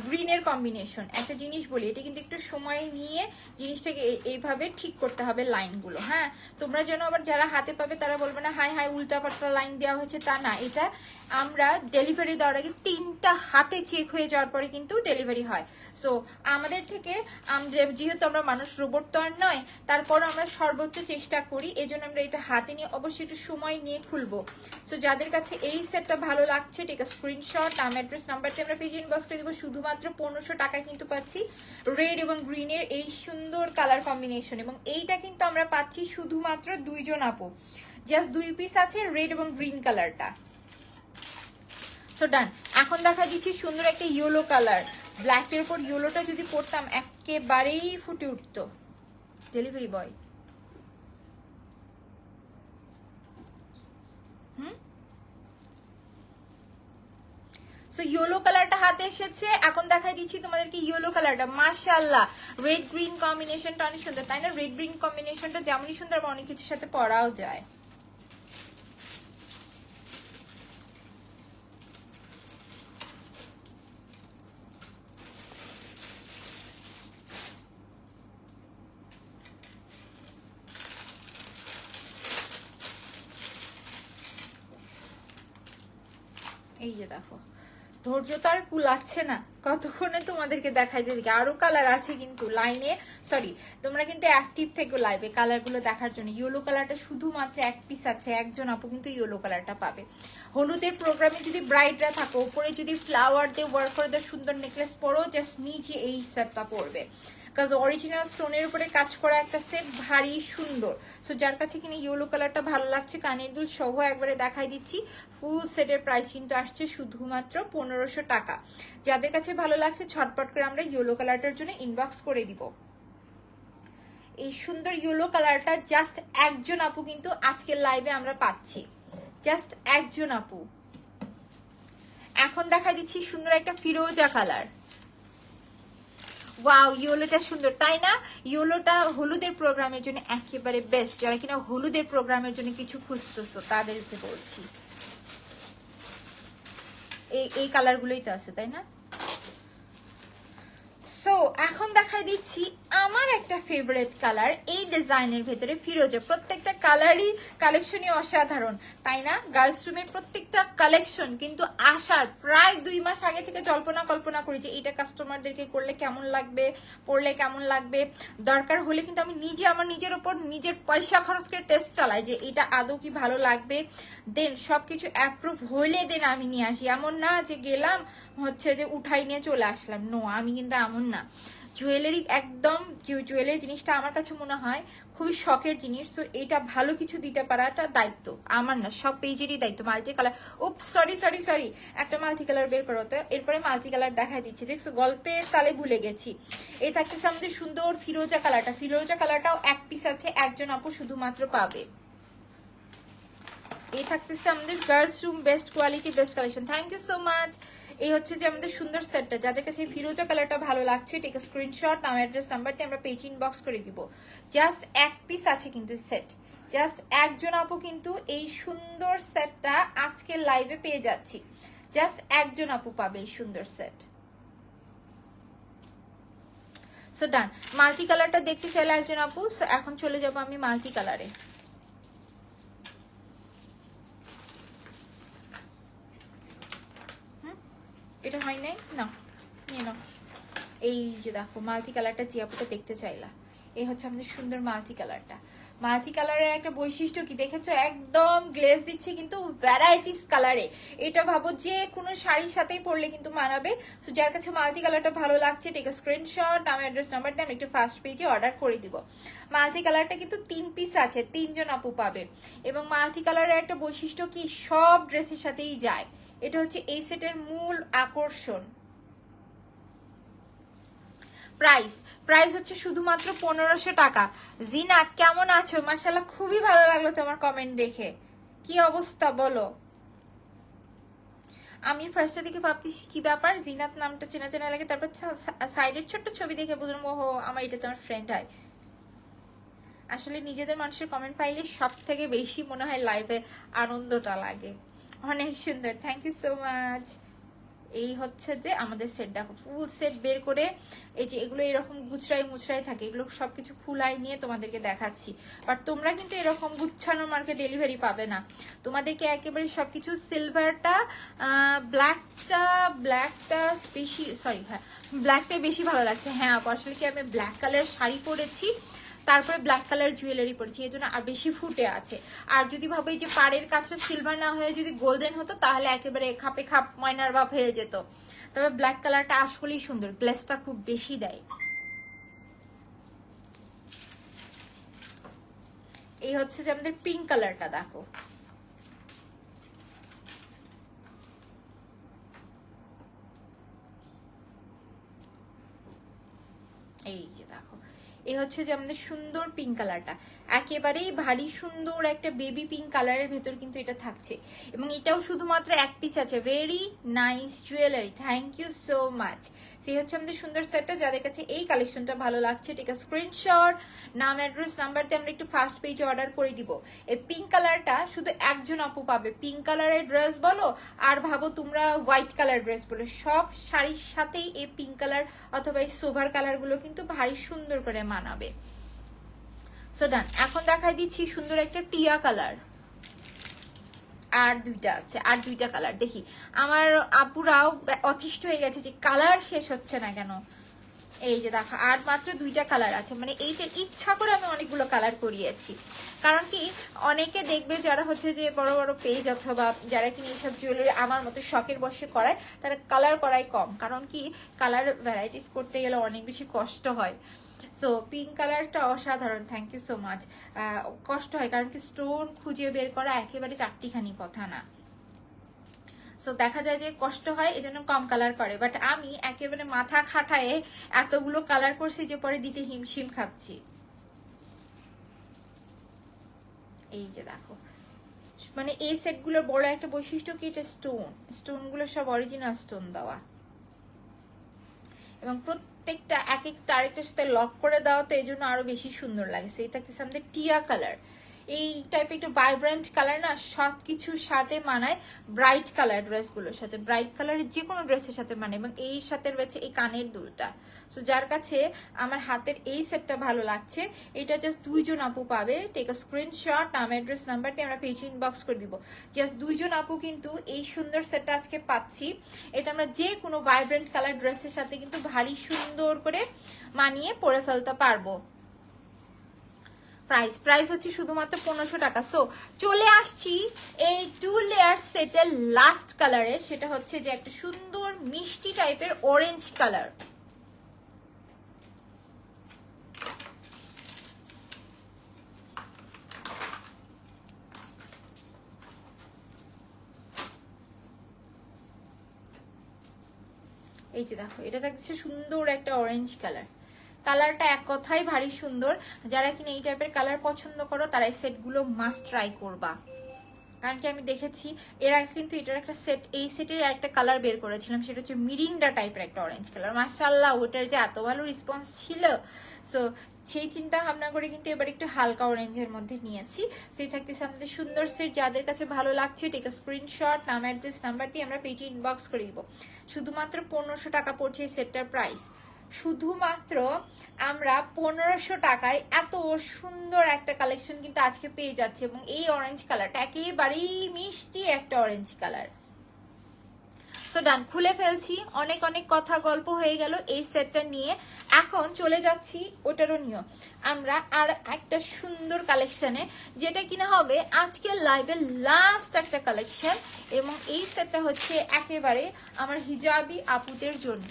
গ্রিনের কম্বিনেশন। একটা জিনিস বলি, এটা কিন্তু একটু সময় নিয়ে জিনিসটাকে এইভাবে ঠিক করতে হবে লাইনগুলো। হ্যাঁ, তোমরা যেন আবার যারা হাতে পাবে তারা বলবে না হাই হাই উল্টা পাল্টা লাইন দেওয়া হয়েছে, তা না। এটা আমরা ডেলিভারি দেওয়ার আগে 3টা হাতে চেক হয়ে যাওয়ার পরে কিন্তু ডেলিভারি হয়। সো আমাদের থেকে যেহেতু আমরা মানুষ, রোবট তো আর নয়, তারপর আমরা সর্বোচ্চ চেষ্টা করি, এজন্য আমরা এটা হাতে নিয়ে অবশ্যই একটু সময় নিয়ে খুলবো। সো যাদের কাছে এই সেটটা ভালো লাগছে, টেক আ স্ক্রিনশট, নাম অ্যাড্রেস নাম্বারতে আমরা পেজ ইনবক্স করে দেবো। শুধুমাত্র 1500 টাকায় কিন্তু পাচ্ছি রেড এবং গ্রিনের এই সুন্দর কালার কম্বিনেশন, এবং এইটা কিন্তু আমরা পাচ্ছি শুধুমাত্র 2 জন আপু, জাস্ট 2 পিস আছে রেড এবং গ্রিন কালারটা। সো ডান। এখন দেখা দিচ্ছি সুন্দর একটা ইয়েলো কালার, ব্ল্যাকের উপর ইয়েলোটা যদি পরতাম একেবারেই ফুটে উঠতো। ডেলিভারি বয়, সো ইয়েলো কালারটা হাতে এসেছে। এখন দেখাই দিচ্ছি তোমাদেরকে ইয়েলো কালারটা। মাশাআল্লাহ, রেড গ্রিন কম্বিনেশনটা অনেক সুন্দর, তাই না? রেড গ্রিন কম্বিনেশনটা যেমনই সুন্দর, অনেক কিছুর সাথে পরাও যায়। এই যে দেখো, ধৈর্য তো আর কুলাচ্ছে না, কতক্ষণে তোমাদেরকে দেখাই দিকে। আরো কালার আছে কিন্তু লাইনে, সরি তোমরা কিন্তু অ্যাক্টিভ থেকে লাইভে কালার গুলো দেখার জন্য। ইয়েলো কালারটা শুধুমাত্র 1 পিস আছে, একজন আপু কিন্তু ইয়েলো কালারটা পাবে। হলুদের প্রোগ্রামে যদি ব্রাইডরা থাকো, উপরে যদি ফ্লাওয়ার দিয়ে ওয়ার্ক করে দেওয়া সুন্দর নেকলেস পরো, জাস্ট নিচে এই সেটটা পরবে, কাজ অরিজিনাল স্টোনের উপরে কাজ করা একটা সেট, ভারী সুন্দর। সো যার কাছে কিনা ইয়েলো কালারটা ভালো লাগছে, কানের দুল সহ একবারে দেখাই দিচ্ছি। ফুল সেটের প্রাইস কিন্তু আসছে শুধুমাত্র 1500 টাকা। যাদের কাছে ভালো লাগছে ঝটপট করে আমরা ইয়েলো কালারটার জন্য ইনবক্স করে দিব। এই সুন্দর ইয়েলো কালারটা জাস্ট একজন আপু কিন্তু আজকের লাইভে আমরা পাচ্ছি, জাস্ট একজন আপু। এখন দেখা দিচ্ছি সুন্দর একটা ফিরোজা কালার। ওয়াও, ইয়েলোটা সুন্দর তাই না? ইয়েলোটা হলুদের প্রোগ্রামের জন্য একেবারে বেস্ট। যারা কিনা হলুদের প্রোগ্রামের জন্য কিছু খুঁজতেছো তাদেরকে বলছি, এই কালারগুলোই তো আছে তাই না? সো এখন দেখাই দিচ্ছি আমার একটা ফেভারিট কালার এই ডিজাইনের ভেতরে ফিরোজা। প্রত্যেকটা কালারই কালেকশনই অসাধারণ তাই না? গার্লস রুমের প্রত্যেকটা কালেকশন কিন্তু আসার প্রায় 2 মাস আগে থেকে কল্পনা করি যে এটা কাস্টমারদেরকে করলে কেমন লাগবে, পরলে কেমন লাগবে। দরকার হলে কিন্তু আমি নিজে আমার নিজের ওপর নিজের পয়সা খরচ করে টেস্ট চালাই যে এটা আদৌ কি ভালো লাগবে, দেন সবকিছু অ্যাপ্রুভ হইলে দেন আমি নিয়ে আসি। এমন না যে গেলাম হচ্ছে যে উঠাই নিয়ে চলে আসলাম, নো, আমি কিন্তু এমন না। জুয়েলারি একদম, জুয়েলারি জিনিসটা আমার কাছে মনে হয় খুবই শখের জিনিস। তো এটা ভালো কিছু দিতে পারাটা দায়িত্ব আমার না, সব পেজেরই দায়িত্ব। মাল্টি কালার, উপ সরি সরি সরি, একটা মাল্টি কালার বের করো তো। এরপরে মাল্টি কালার দেখা দিচ্ছি, দেখছো গল্পের তালে ভুলে গেছি। এই থাকতেছে আমাদের সুন্দর ফিরোজা কালারটা। ফিরোজা কালারটাও 1 পিস আছে, একজন আপু শুধুমাত্র পাবে। এই থাকতেছে আমাদের girls room best quality best collection. Thank you so much. এই হচ্ছে যে আমাদের সুন্দর সেটটা। যাদের কাছে ফিরোজা কালারটা ভালো লাগছে টেক আ স্ক্রিনশট, নাম অ্যাড্রেস নাম্বারটি আমরা পেজ ইনবক্স করে দিব। জাস্ট 1 পিস আছে কিন্তু সেট, জাস্ট একজন আপু কিন্তু এই সুন্দর সেটটা আজকের লাইভে পেয়ে যাচ্ছি। জাস্ট একজন আপু পাবে এই সুন্দর সেট। সো ডান। মাল্টি কালারটা দেখতে চাইলে একজন আপু। এখন চলে যাব আমি মাল্টি কালারে। এটা হয় নাই না, নিয়ে নাও। এই যে দেখো মাল্টি কালারটা জিয়াপুটা দেখতে চাইলা, এই হচ্ছে আমাদের সুন্দর মাল্টি কালারটা। মাল্টি কালারের একটা বৈশিষ্ট্য কি দেখেছো, একদম গ্লেজ দিচ্ছে কিন্তু ভ্যারাইটিস কালারে। এটা ভাবো যে কোনো শাড়ির সাথেই পরলে কিন্তু মানাবে। তো যার কাছে মাল্টি কালারটা ভালো লাগছে টেক স্ক্রিনশট, নাম অ্যাড্রেস নাম্বার দিয়ে আমি একটু ফার্স্ট পেজে অর্ডার করে দিব। মাল্টি কালারটা কিন্তু 3 পিস আছে, 3 জন আপু পাবে। এবং মাল্টি কালারের একটা বৈশিষ্ট্য কি, সব ড্রেসের সাথেই যায়, এটা হচ্ছে এই সেটের মূল আকর্ষণ। প্রাইস প্রাইস হচ্ছে শুধুমাত্র 1500 টাকা। জিনাত কেমন আছো? মাশাআল্লাহ খুবই ভালো লাগলো তোমার কমেন্ট দেখে। কি অবস্থা বলো? আমি ফার্স্টে দেখে ভাবতেছি কি ব্যাপার, জিনাত নামটা চেনা চেনা লাগে, তারপর সাইডের ছোট্ট ছবি দেখে বুঝলাম ও আমার এটা তোমার ফ্রেন্ড হয়। আসলে নিজেদের মানুষের কমেন্ট পাইলে সব থেকে বেশি মনে হয় লাইফে আনন্দটা লাগে। অনেক সুন্দর, থ্যাংক ইউ সো মাচ। এই হচ্ছে যে আমাদের সেট, দেখো ফুল সেট বের করে এই যে এগুলো এরকম গুছরাই মুছরাই থাকে, এগুলো সবকিছু ফুলাই নিয়ে তোমাদেরকে দেখাচ্ছি। বাট তোমরা কিন্তু এরকম গুছানো মার্কে ডেলিভারি পাবে না, তোমাদেরকে একেবারে সবকিছু সিলভারটা ব্ল্যাকটা বেশি, সরি হ্যাঁ ব্ল্যাকটাই বেশি ভালো লাগছে। হ্যাঁ আপু আসলে কি আমি ব্ল্যাক কালার শাড়ি পরেছি, তারপরে ব্ল্যাক কালার জুয়েলারি পরেছি, এই জন্য আর বেশি ফুটে আছে। আর যদি ভাবো এই যে পাড়ের কাছে সিলভার না হয়ে যদি গোল্ডেন হতো তাহলে একেবারে খাপে খাপ ময়নার ভাব হয়ে যেত। তবে ব্ল্যাক কালারটা আসলেই সুন্দর, গ্লেসটা খুব বেশি দেয়। এই হচ্ছে যে আমাদের পিঙ্ক কালারটা, দেখো এই যে দেখো এই হচ্ছে যে আমাদের সুন্দর পিঙ্ক কালারটা, একেবারেই ভারী সুন্দর একটা বেবি পিঙ্ক কালারের ভেতর কিন্তু এটা থাকছে। এবং এটাও শুধুমাত্র এক পিস আছে, very nice jewellery, thank you so much. সেই হচ্ছে আমাদের সুন্দর সেটটা, যাদের কাছে এই কালেকশনটা ভালো লাগছে টেক আ স্ক্রিনশট, নাম অ্যাড্রেস নাম্বার দিয়ে আমরা একটু ফার্স্ট পেজে অর্ডার করে দিব। এই পিঙ্ক কালারটা শুধু একজন আপু পাবে, পিঙ্ক কালারের ড্রেস বলো আর ভাবো তোমরা হোয়াইট কালার ড্রেস বলো, সব শাড়ির সাথেই এই পিঙ্ক কালার অথবা এই সোভার কালার গুলো কিন্তু ভারী সুন্দর করে মানাবে। সো ডান, এখন দেখাই দিচ্ছি সুন্দর একটা টিয়া কালার। আর দুইটা আছে, আর দুইটা কালার দেখি। আমার আপুরাও অতিষ্ঠ হয়ে গেছে যে কালার শেষ হচ্ছে না কেন। এই যে দেখো আর মাত্র দুইটা কালার আছে, মানে এইটার ইচ্ছা করে আমি অনেকগুলো কালার করিয়েছি। কারণ কি অনেকে দেখবে যারা হচ্ছে যে বড় বড় পেজ অথবা যারা কিনা এইসব জুয়েলারি আমার মতো শখের বসে করায়, তারা কালার করাই কম। কারণ কি কালার ভ্যারাইটিস করতে গেলে অনেক বেশি কষ্ট হয়। সো পিঙ্ক কালারটা অসাধারণ, থ্যাংক ইউ সো মাচ। কষ্ট হয় কারণ কি স্টোন খুঁজে বের করা একেবারে চারটিখানি কথা না, সো দেখা যায় যে কষ্ট হয়, এজন্য কম কালার করে। বাট আমি একেবারে মাথা খাটায়ে এতগুলো কালার করছি যে পরে দিতে হিমশিম খাচ্ছি। এই যে দেখো মানে এই সেটগুলোর বড় একটা বৈশিষ্ট্য কি, এটা স্টোনগুলো সব অরিজিনাল স্টোন দেওয়া এবং প্রত্যেকটা এক একটা আরেকটার সাথে লক করে দেওয়া, তো এই জন্য আরো বেশি সুন্দর লাগে। সেই থাকতেছে আমাদের টিয়া কালার, এই টাইপের একটু ভাইব্রেন্ট কালার না সবকিছুর সাথে মানায়, ব্রাইট কালার ড্রেসগুলোর সাথে, ব্রাইট কালারের যে কোনো ড্রেসের সাথে মানে। এবং এই সাথে রয়েছে এই কানের দুলটা। সো যার কাছে আমার হাতের এই সেটটা ভালো লাগছে, এটা জাস্ট দুইজন আপু পাবে, টেক আ স্ক্রিনশট, নাম অ্যাড্রেস নাম্বার দিয়ে আমরা পেজ ইনবক্স করে দিব। জাস্ট দুইজন আপু কিন্তু এই সুন্দর সেটটা আজকে পাচ্ছি। এটা আমরা যে কোনো ভাইব্রেন্ট কালার ড্রেসের সাথে কিন্তু ভারী সুন্দর করে মানিয়ে পরে ফেলতে পারবো। প্রাইস হচ্ছে শুধুমাত্র 1500 টাকা। সো চলে আসছি এই 2 লেয়ার সেটের লাস্ট কালারে, সেটা হচ্ছে যে একটা সুন্দর মিষ্টি টাইপের অরেঞ্জ কালার। এই যে দেখো এটা দেখছে সুন্দর একটা অরেঞ্জ কালার, কালারটা এক কথাই ভারী সুন্দর। যারা কিনা এই টাইপের কালার পছন্দ করো তারা এই সেটগুলো মাস্ট ট্রাই করবা। কারণ কি আমি দেখেছি এর আগে কিন্তু এটার একটা সেট, এই সেটের একটা কালার বের করেছিলাম, সেটা হচ্ছে মিরিন্ডা টাইপের একটা অরেঞ্জ কালার। মাশাআল্লাহ ওটার যে এত ভালো রেসপন্স ছিল, সো সেই চিন্তা ভাবনা করে কিন্তু এবার একটু হালকা অরেঞ্জের মধ্যে নিয়েছি। সেই থাকতেছে আমাদের সুন্দর সেট, যাদের কাছে ভালো লাগছে টেক আ স্ক্রিনশট, নাম অ্যাড্রেস নাম্বার দিয়ে আমরা পেজে ইনবক্স করে দিব। শুধুমাত্র 1500 টাকা পড়ছে এই সেটটার প্রাইস। শুধুমাত্র আমরা 1500 টাকায় এত সুন্দর একটা কালেকশন কিন্তু আজকে পেয়ে যাচ্ছে। এবং এই অরেঞ্জ কালারটা একেবারেই মিষ্টি একটা অরেঞ্জ কালার, সো ডান, খুলে ফেলছি। অনেক অনেক কথা গল্প হয়ে গেল এই সেটটা নিয়ে। এখন চলে যাচ্ছি ওটারও নিয়ে আমরা আর একটা সুন্দর কালেকশনে, যেটা কিনা হবে আজকের লাইভের লাস্ট একটা কালেকশন। এবং এই সেটটা হচ্ছে একেবারে আমার হিজাবি আপুদের জন্য।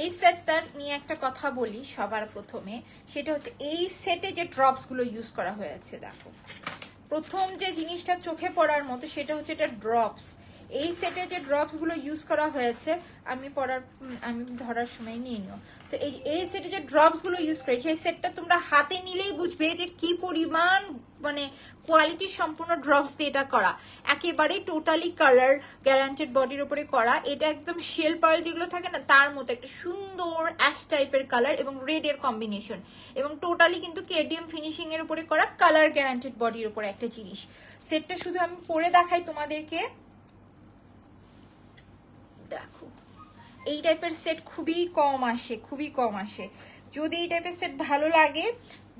এই সেটটার নিয়ে একটা কথা বলি সবার প্রথমে, সেটা হচ্ছে এই সেটে যে ড্রপস গুলো ইউজ করা হয়েছে, দেখো প্রথম যে জিনিসটা চোখে পড়ার মতো সেটা হচ্ছে এটা ড্রপস। এই সেটে যে ড্রপস গুলো ইউজ করা হয়েছে, আমি ধরার সময় নিয়ে নিও। তো এই সেটে যে ড্রপস গুলো ইউজ করে, সেই সেটটা তোমরা হাতে নিলেই বুঝবে যে কি পরিমাণ মানে কোয়ালিটি সম্পূর্ণ ড্রপস দিয়ে এটা করা। একেবারে টোটালি কালার গ্যারান্টেড বডির উপরে করা। এটা একদম শেল পার্ল যেগুলো থাকে না, তার মতো একটা সুন্দর অ্যাশ টাইপের কালার এবং রেড এর কম্বিনেশন, এবং টোটালি কিন্তু কেডিএম ফিনিশিং এর উপরে করা কালার গ্যারান্টেড বডির উপরে একটা জিনিস। সেটটা শুধু আমি পরে দেখাই তোমাদেরকে। দেখো এই টাইপের সেট খুবই কম আসে, খুবই কম আসে। যদি এই টাইপের সেট ভালো লাগে,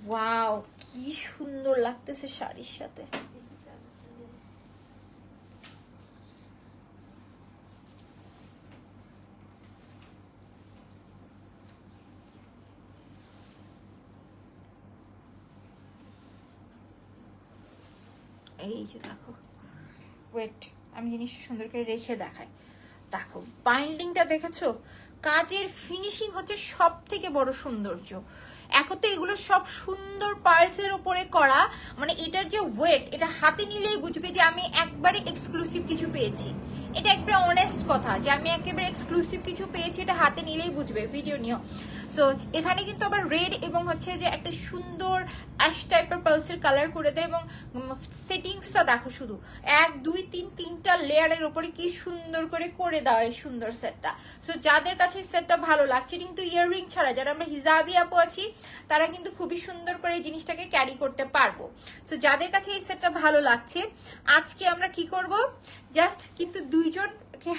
ওয়াও কি সুন্দর লাগতেছে শাড়ির সাথে। এই যে দেখো, ওয়েট আমি জিনিসটা সুন্দর করে রেখে দেখাই। দেখো বাইন্ডিংটা দেখেছো, কাজের ফিনিশিং হচ্ছে সব থেকে বড় সৌন্দর্য। এখন তো এগুলো সব সুন্দর পার্লসের উপরে করা, মানে এটার যে ওয়েট, এটা হাতে নিলেই বুঝবে যে আমি একবারে এক্সক্লুসিভ কিছু পেয়েছি। এটা একটা অনেস্ট কথা যে আমি একেবারে এক্সক্লুসিভ কিছু পেয়েছি, এটা হাতে নিলেই বুঝবে। ভিডিও নিও। সো এখানে কিন্তু আবার রেড এবং হচ্ছে যে একটা সুন্দর অ্যাশ টাইপের পালসের কালার করে দেয়, এবং সেটিংসটা দেখো শুধু 1 2 3 তিনটা লেয়ারের উপরে কি সুন্দর করে দেওয়া এই সুন্দর সেটটা। সো যাদের কাছে সেটটা ভালো লাগছে, কিন্তু ইয়াররিং ছাড়া যারা আমরা হিজাবি আপু আছি, তারা কিন্তু খুবই সুন্দর করে এই জিনিসটাকে ক্যারি করতে পারবো। সো যাদের কাছে এই সেটটা ভালো লাগছে, আজকে আমরা কি করব, জাস্ট কিন্তু দুইজন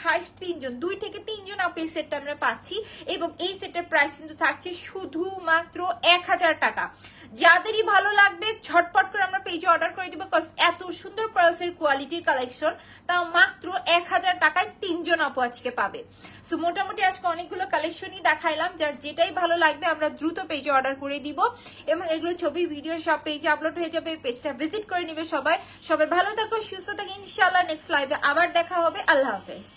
হাইস্ট 3 জন, 2 থেকে 3 জন আপু এই সেটটা আমরা পাচ্ছি। এবং এই সেটের প্রাইস কিন্তু থাকছে শুধুমাত্র 1000 টাকা। যাদেরই ভালো লাগবে ঝটপট করে আমরা পেজে অর্ডার করে দিব, কজ এত সুন্দর পার্লসের কোয়ালিটির কালেকশন, তাও মাত্র 1000 টাকায় 3 জন আপু আজকে পাবে। সো মোটামুটি আজকে অনেকগুলো কালেকশনই দেখাইলাম, যার যেটাই ভালো লাগবে আমরা দ্রুত পেজে অর্ডার করে দিব, এবং এগুলো ছবি ভিডিও সব পেজে আপলোড হয়ে যাবে। পেজটা ভিজিট করে নিবে সবাই। সবাই ভালো থাকো, সুস্থ থাকো, ইনশাআল্লাহ নেক্সট লাইভে আবার দেখা হবে। আল্লাহ হাফেজ।